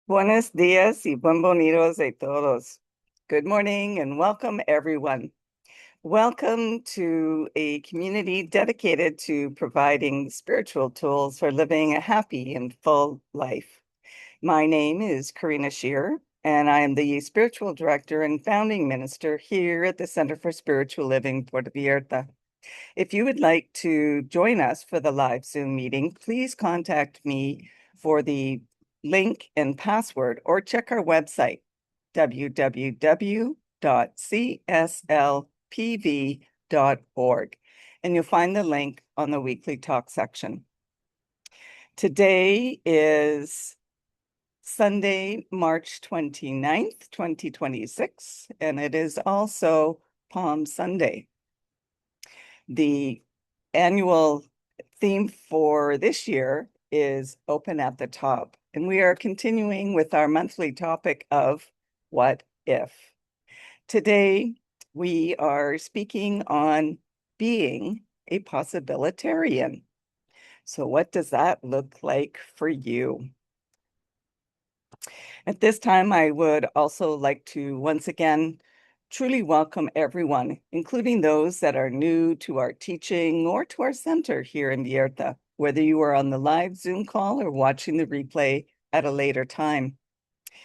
Buenos días y bienvenidos a todos. Good morning and welcome, everyone. Welcome to a community dedicated to providing spiritual tools for living a happy and full life. My name is Karina Shearer, and I am the Spiritual Director and Founding Minister here at the Center for Spiritual Living Puerto Vallarta. If you would like to join us for the live Zoom meeting, please contact me for the link and password or check our website, www.cslpv.org, and you'll find the link on the weekly talk section. Today is Sunday, March 29th, 2026, and it is also Palm Sunday. The annual theme for this year is Open at the Top, and we are continuing with our monthly topic of What If? Today, we are speaking on being a possibilitarian. So what does that look like for you? At this time, I would also like to once again truly welcome everyone, including those that are new to our teaching or to our center here in Vallarta, whether you are on the live Zoom call or watching the replay at a later time.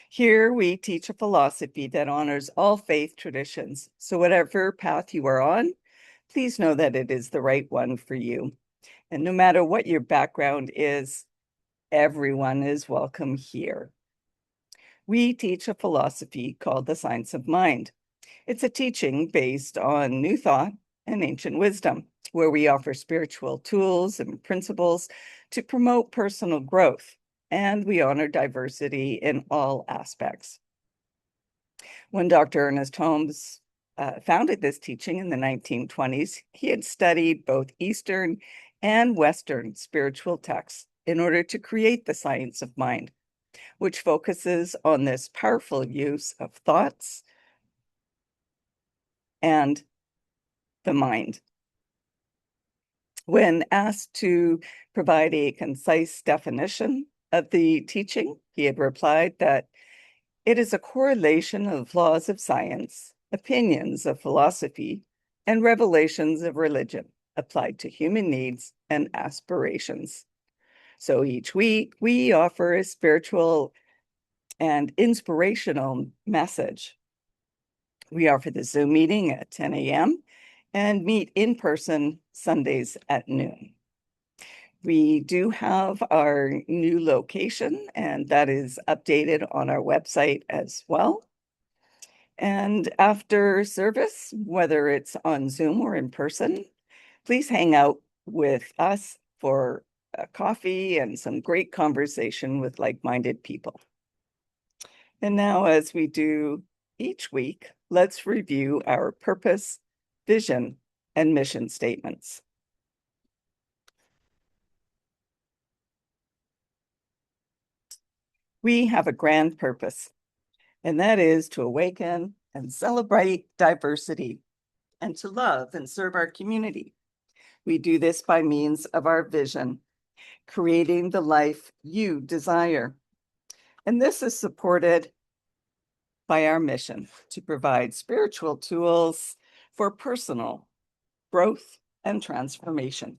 Here we teach a philosophy that honors all faith traditions. So whatever path you are on, please know that it is the right one for you. And no matter what your background is, everyone is welcome here. We teach a philosophy called the science of mind. It's a teaching based on new thought and ancient wisdom, where we offer spiritual tools and principles to promote personal growth, and we honor diversity in all aspects. When Dr. Ernest Holmes founded this teaching in the 1920s, he had studied both Eastern and Western spiritual texts in order to create the science of mind, which focuses on this powerful use of thoughts and the mind. When asked to provide a concise definition of the teaching, he had replied that it is a correlation of laws of science, opinions of philosophy, and revelations of religion applied to human needs and aspirations. So each week, we offer a spiritual and inspirational message. We offer the Zoom meeting at 10 a.m. and meet in person Sundays at noon. We do have our new location, and that is updated on our website as well. And after service, whether it's on Zoom or in person, please hang out with us for a coffee and some great conversation with like-minded people. And now, as we do each week, let's review our purpose, vision, and mission statements. We have a grand purpose, and that is to awaken and celebrate diversity and to love and serve our community. We do this by means of our vision, creating the life you desire. And this is supported by our mission to provide spiritual tools for personal growth and transformation.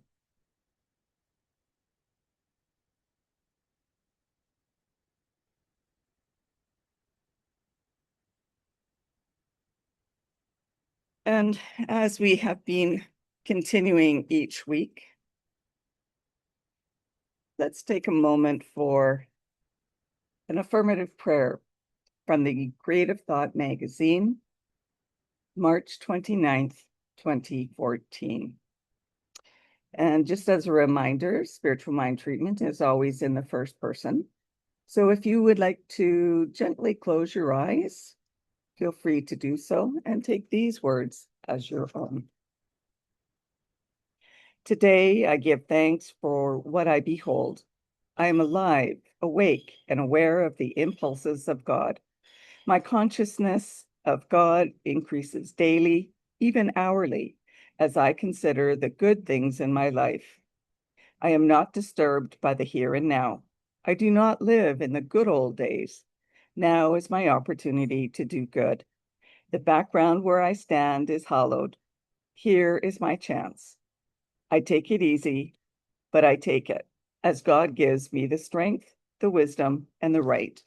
And as we have been continuing each week, let's take a moment for an affirmative prayer from the Creative Thought magazine, March 29th, 2014. And just as a reminder, spiritual mind treatment is always in the first person. So if you would like to gently close your eyes, feel free to do so and take these words as your own. Today, I give thanks for what I behold. I am alive, awake, and aware of the impulses of God. My consciousness of God increases daily, even hourly, as I consider the good things in my life. I am not disturbed by the here and now. I do not live in the good old days, Now is my opportunity to do good. The background where I stand is hollowed. Here is my chance. I take it easy, but I take it, as God gives me the strength, the wisdom, and the right.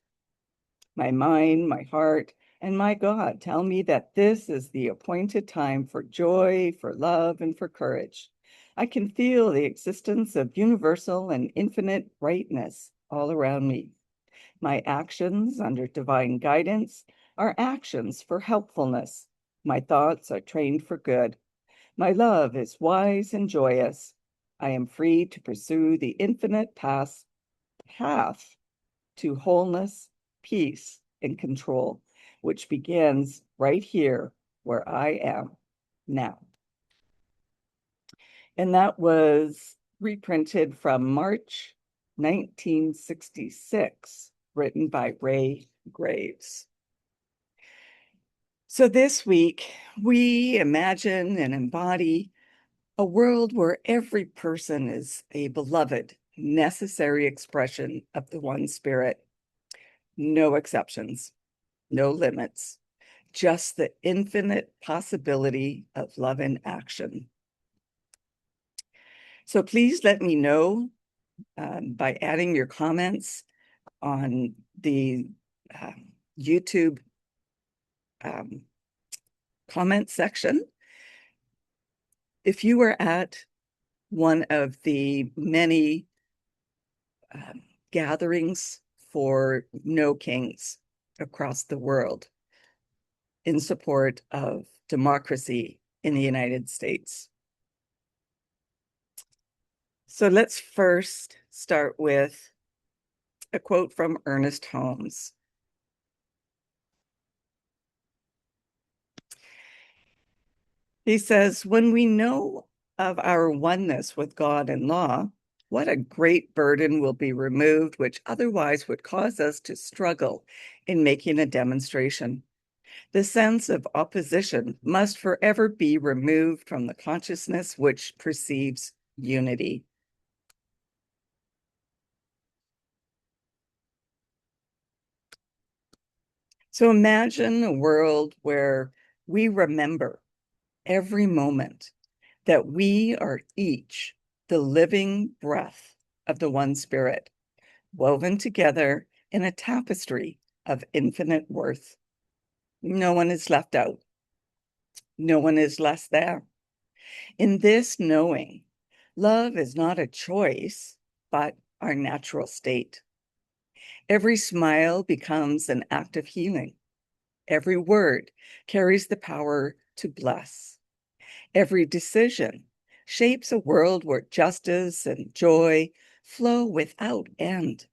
My mind, my heart, and my God tell me that this is the appointed time for joy, for love, and for courage. I can feel the existence of universal and infinite brightness all around me. My actions under divine guidance are actions for helpfulness. My thoughts are trained for good. My love is wise and joyous. I am free to pursue the infinite path to wholeness, peace, and control, which begins right here where I am now. And that was reprinted from March 1966, written by Ray Graves. So this week, we imagine and embody a world where every person is a beloved, necessary expression of the one spirit. No exceptions, no limits, just the infinite possibility of love in action. So please let me know by adding your comments on the YouTube comment section. If you were at one of the many gatherings for no kings across the world in support of democracy in the United States. So let's first start with a quote from Ernest Holmes. He says, "When we know of our oneness with God and law, what a great burden will be removed, which otherwise would cause us to struggle in making a demonstration. The sense of opposition must forever be removed from the consciousness which perceives unity." So imagine a world where we remember every moment that we are each the living breath of the one spirit, woven together in a tapestry of infinite worth. No one is left out. No one is less than. In this knowing, love is not a choice, but our natural state. Every smile becomes an act of healing. Every word carries the power to bless. Every decision shapes a world where justice and joy flow without end.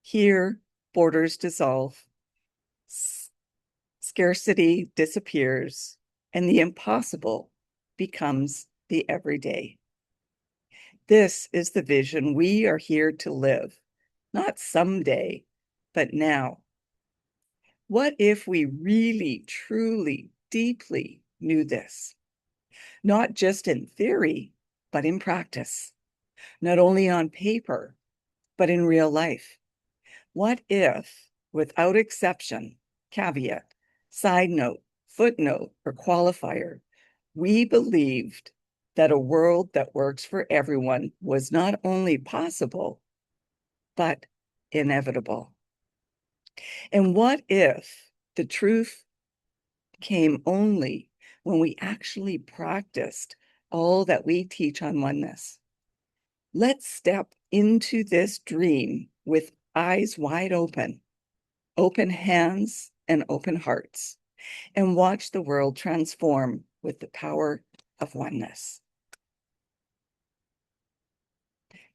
Here, borders dissolve, scarcity disappears, and the impossible becomes the everyday. This is the vision we are here to live, not someday, but now. What if we really, truly, deeply knew this? Not just in theory, but in practice. Not only on paper, but in real life. What if, without exception, caveat, side note, footnote, or qualifier, we believed that a world that works for everyone was not only possible, but inevitable? And what if the truth came only when we actually practiced all that we teach on oneness? Let's step into this dream with eyes wide open, open hands and open hearts, and watch the world transform with the power of oneness.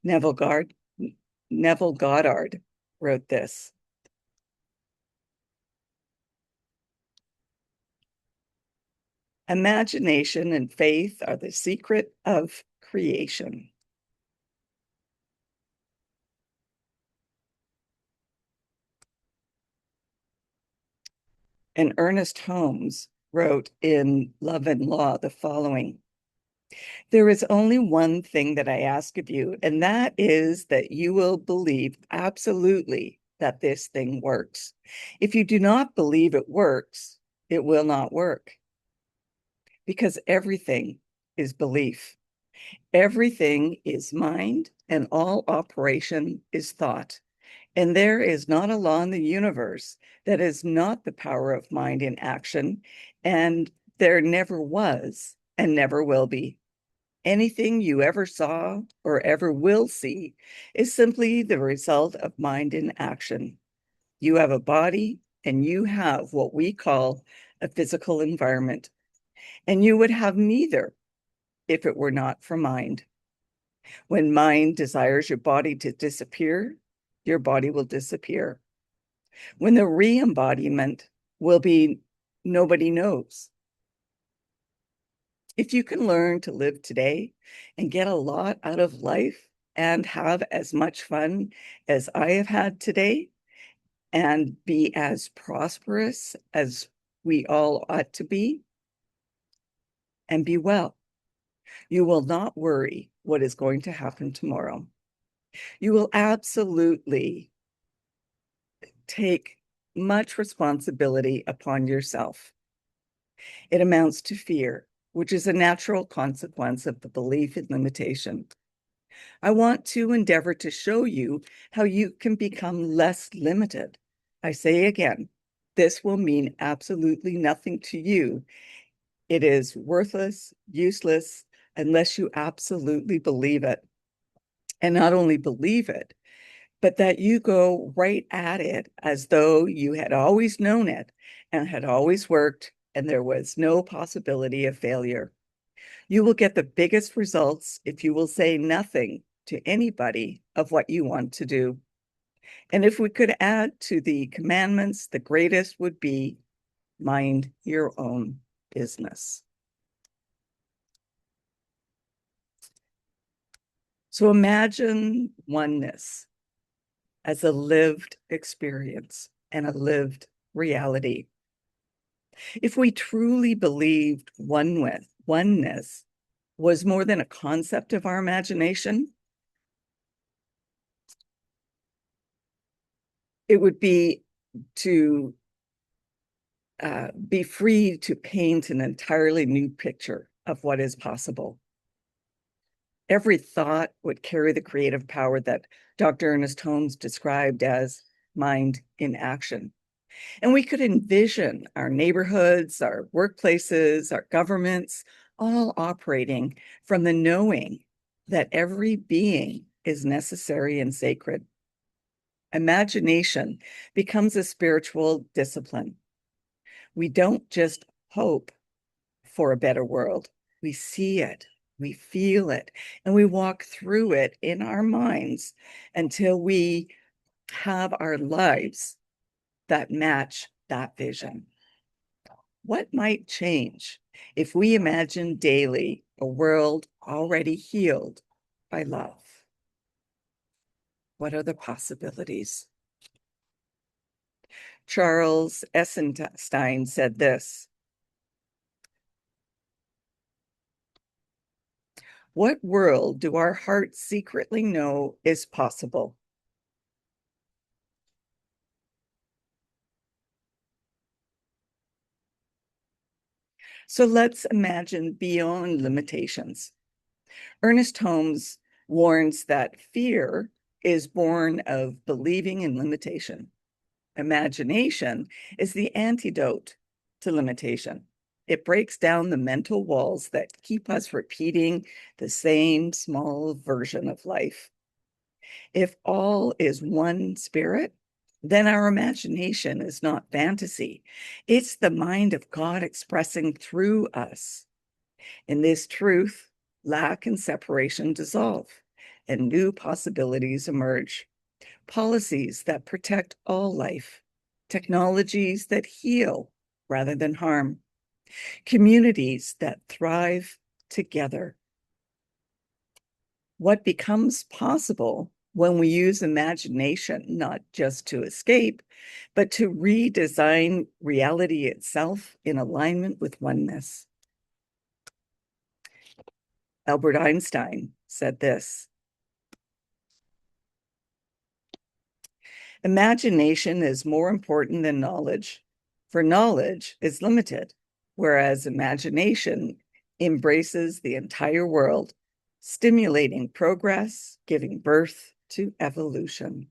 Neville Goddard wrote this. Imagination and faith are the secret of creation. And Ernest Holmes wrote in Love and Law the following: "There is only one thing that I ask of you, and that is that you will believe absolutely that this thing works. If you do not believe it works, it will not work, because everything is belief. Everything is mind, and all operation is thought. And there is not a law in the universe that is not the power of mind in action, and there never was and never will be. Anything you ever saw or ever will see is simply the result of mind in action. You have a body and you have what we call a physical environment, and you would have neither if it were not for mind. When mind desires your body to disappear, your body will disappear. When the re-embodiment will be nobody knows. If you can learn to live today and get a lot out of life and have as much fun as I have had today and be as prosperous as we all ought to be, and be well, you will not worry what is going to happen tomorrow. You will absolutely take much responsibility upon yourself. It amounts to fear, which is a natural consequence of the belief in limitation. I want to endeavor to show you how you can become less limited. I say again, this will mean absolutely nothing to you. It is worthless, useless, unless you absolutely believe it. And not only believe it, but that you go right at it as though you had always known it and had always worked, and there was no possibility of failure. You will get the biggest results if you will say nothing to anybody of what you want to do. And if we could add to the commandments, the greatest would be mind your own business. So imagine oneness as a lived experience and a lived reality. If we truly believed oneness was more than a concept of our imagination, it would be to be free to paint an entirely new picture of what is possible. Every thought would carry the creative power that Dr. Ernest Holmes described as mind in action. And we could envision our neighborhoods, our workplaces, our governments, all operating from the knowing that every being is necessary and sacred. Imagination becomes a spiritual discipline. We don't just hope for a better world. We see it, we feel it, and we walk through it in our minds until we have our lives that match that vision. What might change if we imagine daily a world already healed by love? What are the possibilities? Charles Essenstein said this: what world do our hearts secretly know is possible? So let's imagine beyond limitations. Ernest Holmes warns that fear is born of believing in limitation. Imagination is the antidote to limitation. It breaks down the mental walls that keep us repeating the same small version of life. If all is one spirit, then our imagination is not fantasy. It's the mind of God expressing through us. In this truth, lack and separation dissolve, and new possibilities emerge. Policies that protect all life, technologies that heal rather than harm, communities that thrive together. What becomes possible when we use imagination, not just to escape, but to redesign reality itself in alignment with oneness? Albert Einstein said this: Imagination is more important than knowledge, for knowledge is limited, whereas imagination embraces the entire world, stimulating progress, giving birth to evolution.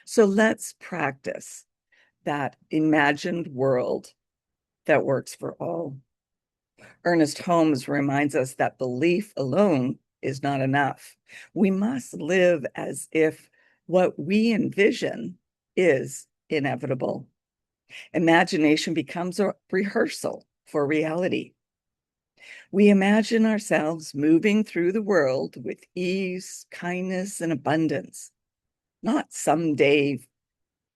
So let's practice that imagined world that works for all. Ernest Holmes reminds us that belief alone is not enough. We must live as if what we envision is inevitable. Imagination becomes a rehearsal for reality. We imagine ourselves moving through the world with ease, kindness, and abundance, not someday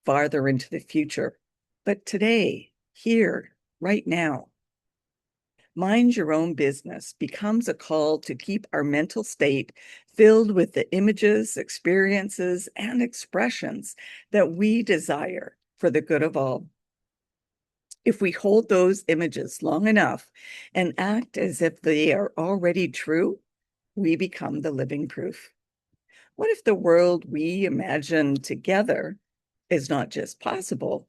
farther into the future, but today, here, right now. Mind your own business becomes a call to keep our mental state filled with the images, experiences, and expressions that we desire for the good of all. If we hold those images long enough and act as if they are already true, we become the living proof. What if the world we imagine together is not just possible,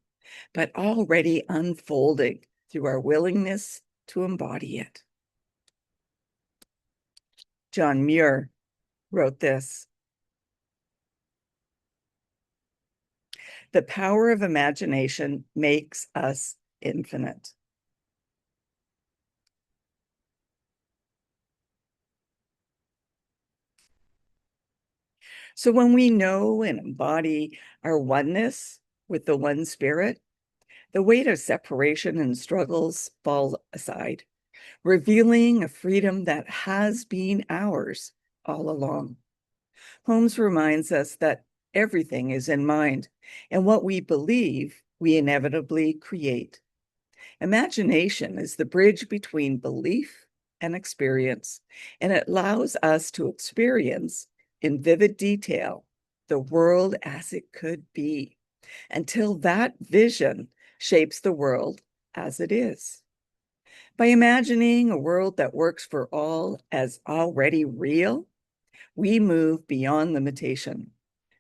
but already unfolding through our willingness to embody it? John Muir wrote this: "The power of imagination makes us infinite." So when we know and embody our oneness with the one spirit, the weight of separation and struggles fall aside, revealing a freedom that has been ours all along. Holmes reminds us that everything is in mind, and what we believe, we inevitably create. Imagination is the bridge between belief and experience, and it allows us to experience in vivid detail the world as it could be, until that vision shapes the world as it is. By imagining a world that works for all as already real, we move beyond limitation,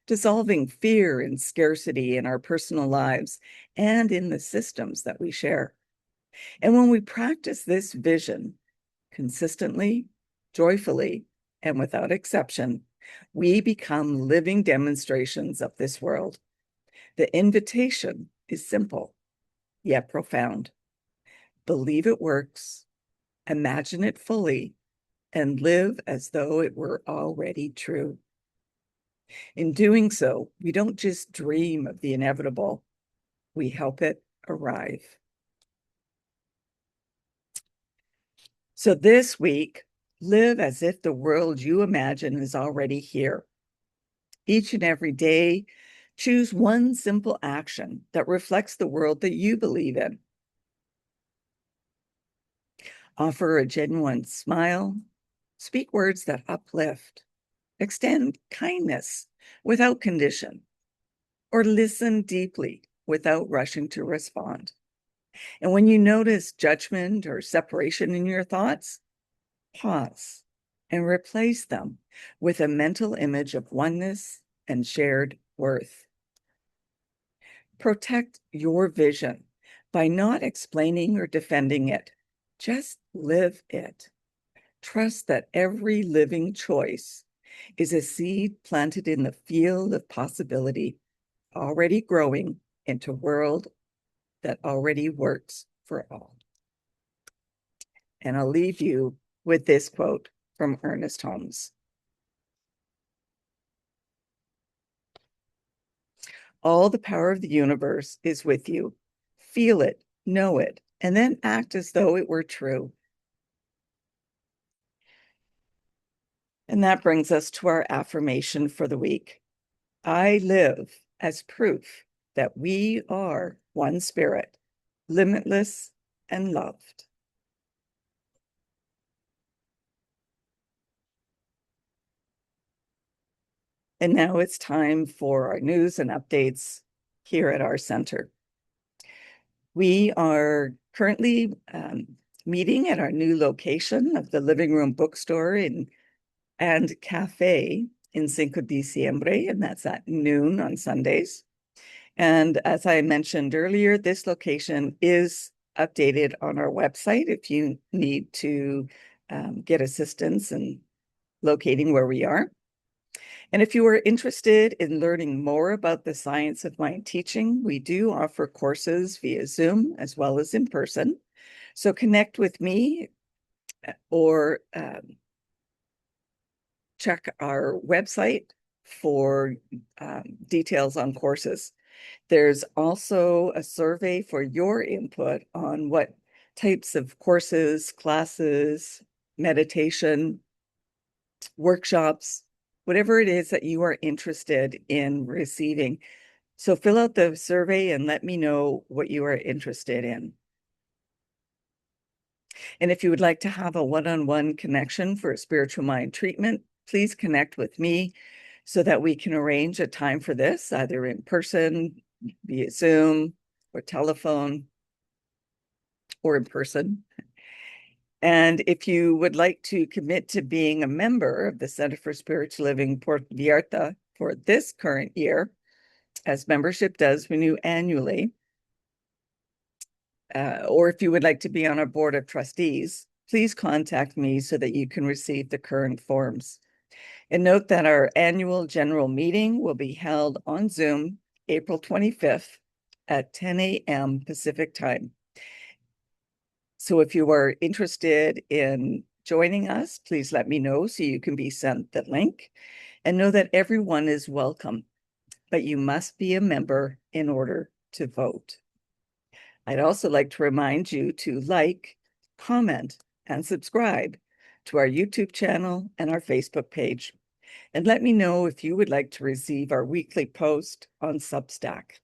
dissolving fear and scarcity in our personal lives and in the systems that we share. And when we practice this vision consistently, joyfully, and without exception, we become living demonstrations of this world. The invitation is simple, yet profound. Believe it works, imagine it fully, and live as though it were already true. In doing so, we don't just dream of the inevitable, we help it arrive. So this week, live as if the world you imagine is already here. Each and every day, choose one simple action that reflects the world that you believe in. Offer a genuine smile, speak words that uplift, extend kindness without condition, or listen deeply without rushing to respond. And when you notice judgment or separation in your thoughts, pause and replace them with a mental image of oneness and shared worth. Protect your vision by not explaining or defending it. Just live it. Trust that every living choice is a seed planted in the field of possibility, already growing into a world that already works for all. And I'll leave you with this quote from Ernest Holmes: "All the power of the universe is with you. Feel it, know it, and then act as though it were true." And that brings us to our affirmation for the week. I live as proof that we are one spirit, limitless and loved. And now it's time for our news and updates here at our center. We are currently meeting at our new location of the Living Room Bookstore and Cafe in Cinco de Diciembre, and that's at noon on Sundays. And as I mentioned earlier, this location is updated on our website if you need to get assistance in locating where we are. And if you are interested in learning more about the science of mind teaching, we do offer courses via Zoom as well as in person. So connect with me or check our website for details on courses. There's also a survey for your input on what types of courses, classes, meditation, workshops, whatever it is that you are interested in receiving. So fill out the survey and let me know what you are interested in. And if you would like to have a one-on-one connection for a spiritual mind treatment, please connect with me so that we can arrange a time for this, either in person, via Zoom, or telephone, or in person. And if you would like to commit to being a member of the Center for Spiritual Living Puerto Vallarta for this current year, as membership does renew annually, or if you would like to be on our board of trustees, please contact me so that you can receive the current forms. And note that our annual general meeting will be held on Zoom April 25th at 10 a.m. Pacific time. So if you are interested in joining us, please let me know so you can be sent the link. And know that everyone is welcome, but you must be a member in order to vote. I'd also like to remind you to like, comment, and subscribe to our YouTube channel and our Facebook page. And let me know if you would like to receive our weekly post on Substack.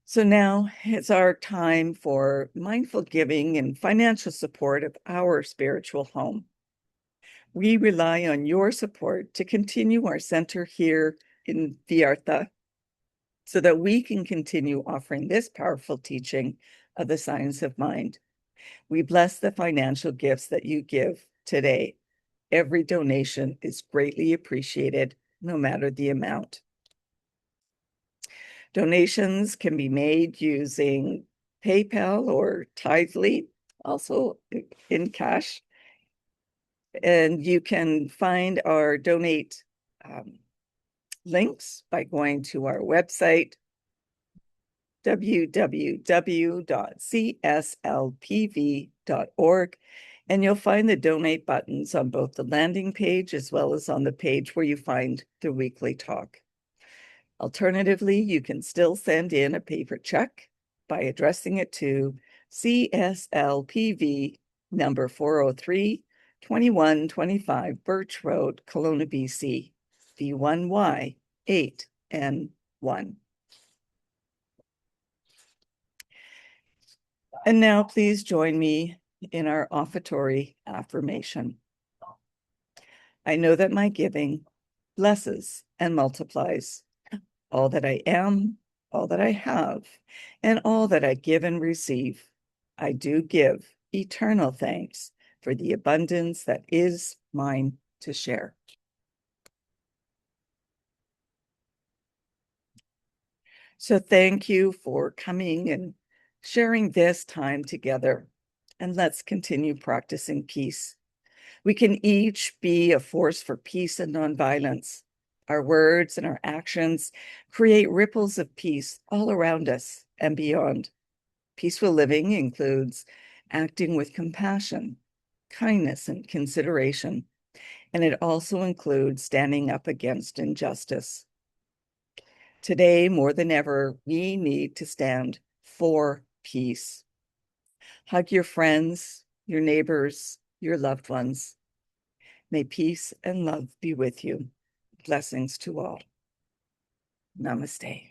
So now it's our time for mindful giving and financial support of our spiritual home. We rely on your support to continue our center here in Vallarta so that we can continue offering this powerful teaching of the science of mind. We bless the financial gifts that you give today. Every donation is greatly appreciated, no matter the amount. Donations can be made using PayPal or Tithely, also in cash. And you can find our donate links by going to our website, www.cslpv.org, and you'll find the donate buttons on both the landing page as well as on the page where you find the weekly talk. Alternatively, you can still send in a paper check by addressing it to CSLPV number 403, 2125 Birch Road, Kelowna, BC, V1Y 8N1. And now please join me in our offertory affirmation. I know that my giving blesses and multiplies all that I am, all that I have, and all that I give and receive. I do give eternal thanks for the abundance that is mine to share. So thank you for coming and sharing this time together, and let's continue practicing peace. We can each be a force for peace and nonviolence. Our words and our actions create ripples of peace all around us and beyond. Peaceful living includes acting with compassion, kindness, and consideration, and it also includes standing up against injustice. Today, more than ever, we need to stand for peace. Hug your friends, your neighbors, your loved ones. May peace and love be with you. Blessings to all. Namaste.